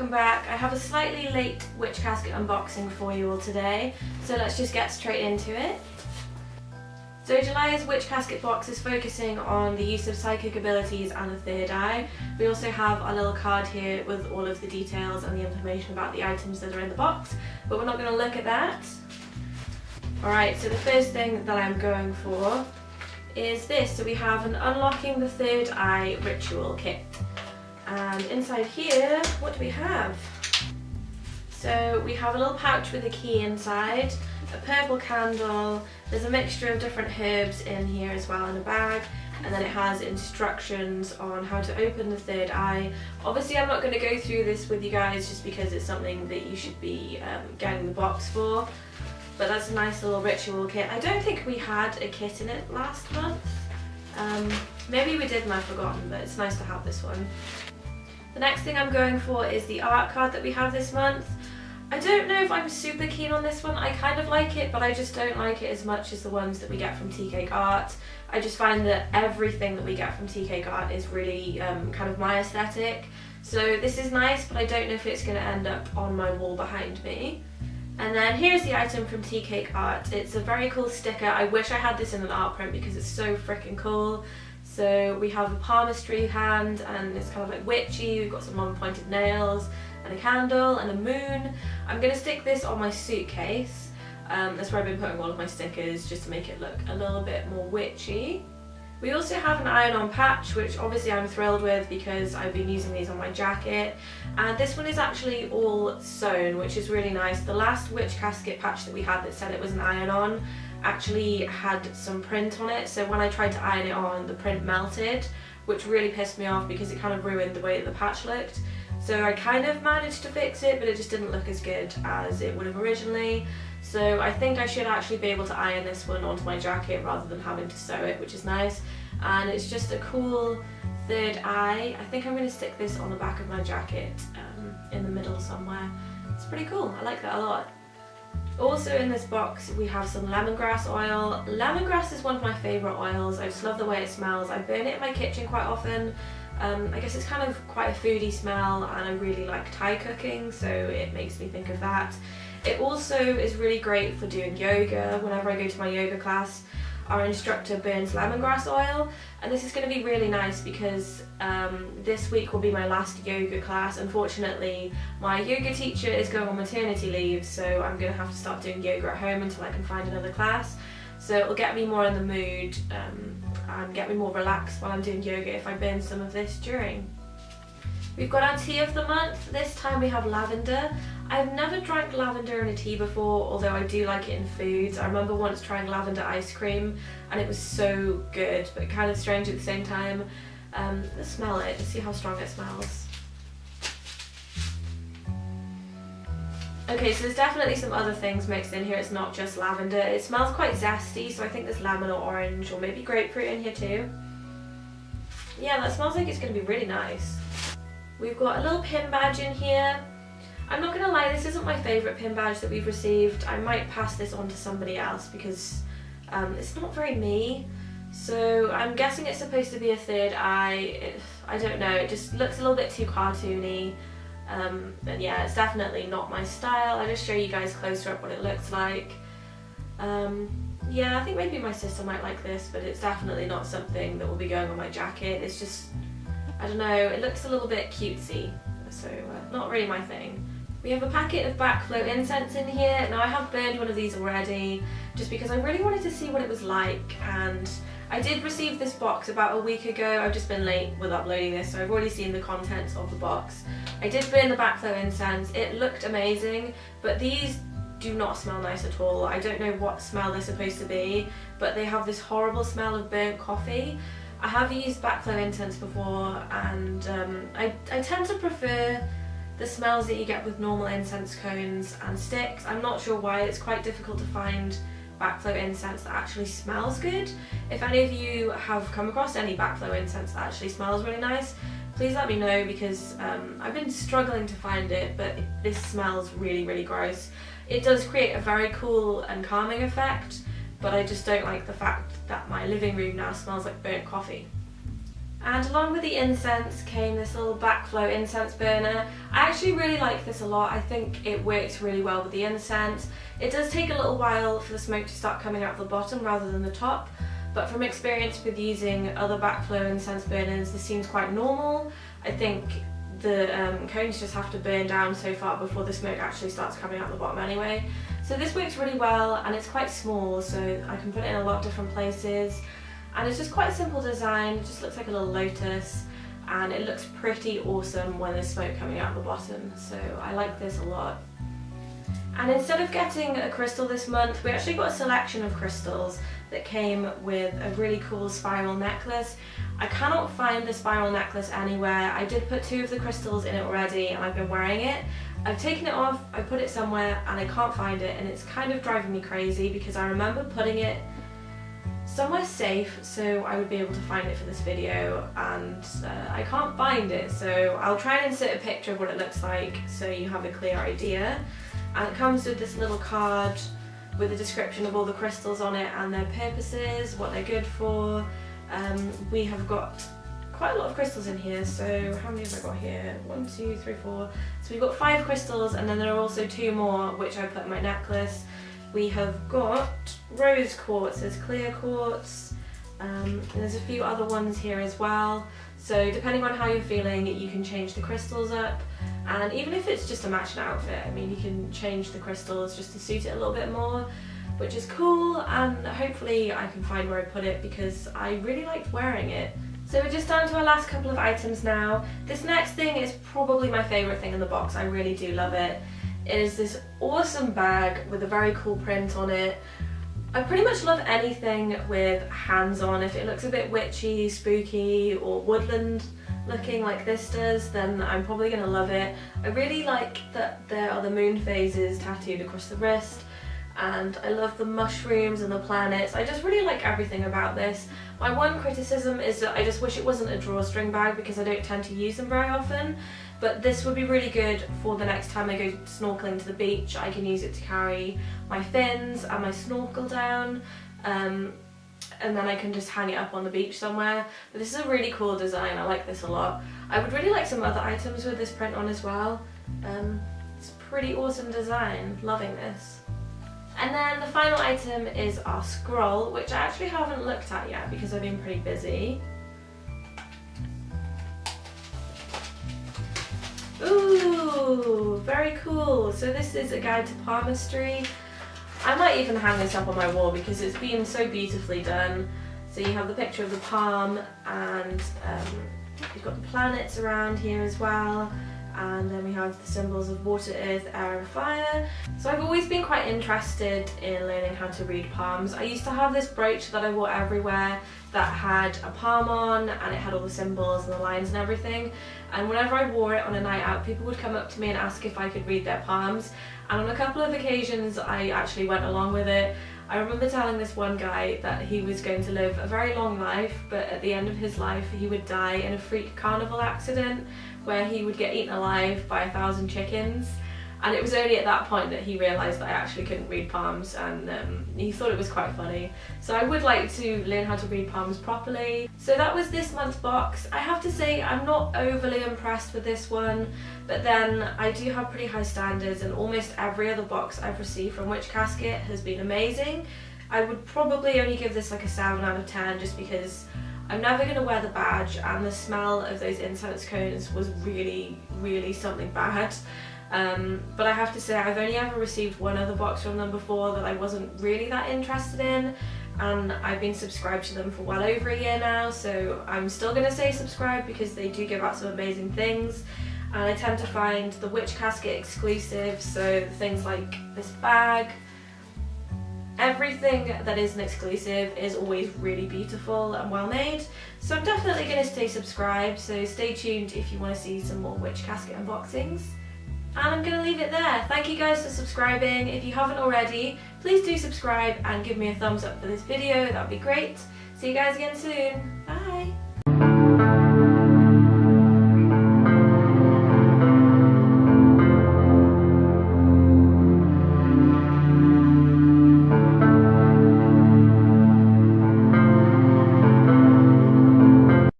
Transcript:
welcome back. I have a slightly late Witch Casket unboxing for you all today, so let's just get straight into it. So July's Witch Casket box is focusing on the use of psychic abilities and the third eye. We also have a little card here with all of the details and the information about the items that are in the box, but we're not going to look at that. Alright, so the first thing that I'm going for is this. So we have an Unlocking the Third Eye ritual kit. And inside here, what do we have? So we have a little pouch with a key inside, a purple candle, there's a mixture of different herbs in here as well in a bag, and then it has instructions on how to open the third eye. Obviously I'm not going to go through this with you guys just because it's something that you should be getting the box for, but that's a nice little ritual kit. I don't think we had a kit in it last month. Maybe we did and I've forgotten, but it's nice to have this one. The next thing I'm going for is the art card that we have this month. I don't know if I'm super keen on this one. I kind of like it, but I just don't like it as much as the ones that we get from Tea Cake Art. I just find that everything that we get from Tea Cake Art is really kind of my aesthetic. So this is nice, but I don't know if it's going to end up on my wall behind me. And then here's the item from Tea Cake Art. It's a very cool sticker. I wish I had this in an art print because it's so freaking cool. So we have a palmistry hand and it's kind of like witchy. We've got some long pointed nails and a candle and a moon. I'm going to stick this on my suitcase. That's where I've been putting all of my stickers just to make it look a little bit more witchy. We also have an iron-on patch, which obviously I'm thrilled with because I've been using these on my jacket. And this one is actually all sewn, which is really nice. The last Witch Casket patch that we had that said it was an iron-on actually had some print on it, so when I tried to iron it on, the print melted, which really pissed me off because it kind of ruined the way that the patch looked. So I kind of managed to fix it, but it just didn't look as good as it would have originally. So I think I should actually be able to iron this one onto my jacket rather than having to sew it, which is nice. And it's just a cool third eye. I think I'm going to stick this on the back of my jacket in the middle somewhere. It's pretty cool. I like that a lot. Also in this box we have some lemongrass oil. Lemongrass is one of my favourite oils. I just love the way it smells. I burn it in my kitchen quite often. I guess it's kind of quite a foodie smell and I really like Thai cooking, so it makes me think of that. It also is really great for doing yoga. Whenever I go to my yoga class, our instructor burns lemongrass oil, and this is going to be really nice because this week will be my last yoga class. Unfortunately, my yoga teacher is going on maternity leave, so I'm going to have to start doing yoga at home until I can find another class. So it'll get me more in the mood and get me more relaxed while I'm doing yoga if I burn some of this during. We've got our tea of the month. This time we have lavender. I've never drank lavender in a tea before, although I do like it in foods. I remember once trying lavender ice cream and it was so good, but kind of strange at the same time. Let's smell it and see how strong it smells. Okay, so there's definitely some other things mixed in here. It's not just lavender. It smells quite zesty, so I think there's lemon or orange or maybe grapefruit in here too. Yeah, that smells like it's going to be really nice. We've got a little pin badge in here. I'm not going to lie, this isn't my favourite pin badge that we've received. I might pass this on to somebody else because it's not very me. So I'm guessing it's supposed to be a third eye. I don't know, it just looks a little bit too cartoony. And yeah, it's definitely not my style. I'll just show you guys closer up what it looks like. Yeah, I think maybe my sister might like this, but it's definitely not something that will be going on my jacket. It's just, I don't know, it looks a little bit cutesy, so not really my thing. We have a packet of backflow incense in here. Now I have burned one of these already just because I really wanted to see what it was like, and I did receive this box about a week ago. I've just been late with uploading this, so I've already seen the contents of the box. I did burn the backflow incense. It looked amazing, but these do not smell nice at all. I don't know what smell they're supposed to be, but they have this horrible smell of burnt coffee. I have used backflow incense before, and I tend to prefer the smells that you get with normal incense cones and sticks. I'm not sure why. It's quite difficult to find backflow incense that actually smells good. If any of you have come across any backflow incense that actually smells really nice, please let me know because I've been struggling to find it, but this smells really, really gross. It does create a very cool and calming effect, but I just don't like the fact that my living room now smells like burnt coffee. And along with the incense came this little backflow incense burner. I actually really like this a lot. I think it works really well with the incense. It does take a little while for the smoke to start coming out the bottom rather than the top, but from experience with using other backflow incense burners, this seems quite normal. I think the cones just have to burn down so far before the smoke actually starts coming out the bottom anyway. So this works really well, and it's quite small, so I can put it in a lot of different places. And it's just quite a simple design. It just looks like a little lotus, and it looks pretty awesome when there's smoke coming out the bottom, so I like this a lot. And instead of getting a crystal this month, we actually got a selection of crystals that came with a really cool spiral necklace. I cannot find the spiral necklace anywhere. I did put 2 of the crystals in it already, and I've been wearing it. I've taken it off, I put it somewhere, and I can't find it, and it's kind of driving me crazy because I remember putting it somewhere safe so I would be able to find it for this video, and I can't find it, so I'll try and insert a picture of what it looks like so you have a clear idea. And it comes with this little card with a description of all the crystals on it and their purposes, what they're good for. We have got quite a lot of crystals in here, so how many have I got here? 1, 2, 3, 4. So we've got 5 crystals, and then there are also 2 more which I put in my necklace. We have got rose quartz, there's clear quartz, and there's a few other ones here as well. So depending on how you're feeling, you can change the crystals up. And even if it's just a matching outfit, I mean, you can change the crystals just to suit it a little bit more, which is cool, and hopefully I can find where I put it because I really liked wearing it. So we're just down to our last couple of items now. This next thing is probably my favourite thing in the box. I really do love it. It is this awesome bag with a very cool print on it. I pretty much love anything with hands on. If it looks a bit witchy, spooky, or woodland looking like this does, then I'm probably going to love it. I really like that there are the moon phases tattooed across the wrist, and I love the mushrooms and the planets. I just really like everything about this. My one criticism is that I just wish it wasn't a drawstring bag because I don't tend to use them very often, but this would be really good for the next time I go snorkeling to the beach. I can use it to carry my fins and my snorkel down, and then I can just hang it up on the beach somewhere. But this is a really cool design, I like this a lot. I would really like some other items with this print on as well. It's a pretty awesome design, loving this. And then the final item is our scroll, which I actually haven't looked at yet because I've been pretty busy. Ooh, very cool. So this is a guide to palmistry. I might even hang this up on my wall because it's been so beautifully done. So you have the picture of the palm, and you've got the planets around here as well. And then we have the symbols of water, earth, air and fire. So I've always been quite interested in learning how to read palms. I used to have this brooch that I wore everywhere that had a palm on, and it had all the symbols and the lines and everything. And whenever I wore it on a night out, people would come up to me and ask if I could read their palms. And on a couple of occasions I actually went along with it. I remember telling this one guy that he was going to live a very long life, but at the end of his life he would die in a freak carnival accident where he would get eaten alive by 1,000 chickens. And it was only at that point that he realised that I actually couldn't read palms, and he thought it was quite funny. So I would like to learn how to read palms properly. So that was this month's box. I have to say I'm not overly impressed with this one, but then I do have pretty high standards, and almost every other box I've received from Witch Casket has been amazing. I would probably only give this like a 7 out of 10 just because I'm never going to wear the badge, and the smell of those incense cones was really, really something bad. But I have to say I've only ever received one other box from them before that I wasn't really that interested in, and I've been subscribed to them for well over a year now, so I'm still going to say subscribe because they do give out some amazing things. And I tend to find the Witch Casket exclusives, so things like this bag, everything that is an exclusive is always really beautiful and well made. So I'm definitely going to stay subscribed, so stay tuned if you want to see some more Witch Casket unboxings. And I'm going to leave it there. Thank you guys for subscribing. If you haven't already, please do subscribe and give me a thumbs up for this video, that would be great. See you guys again soon. Bye!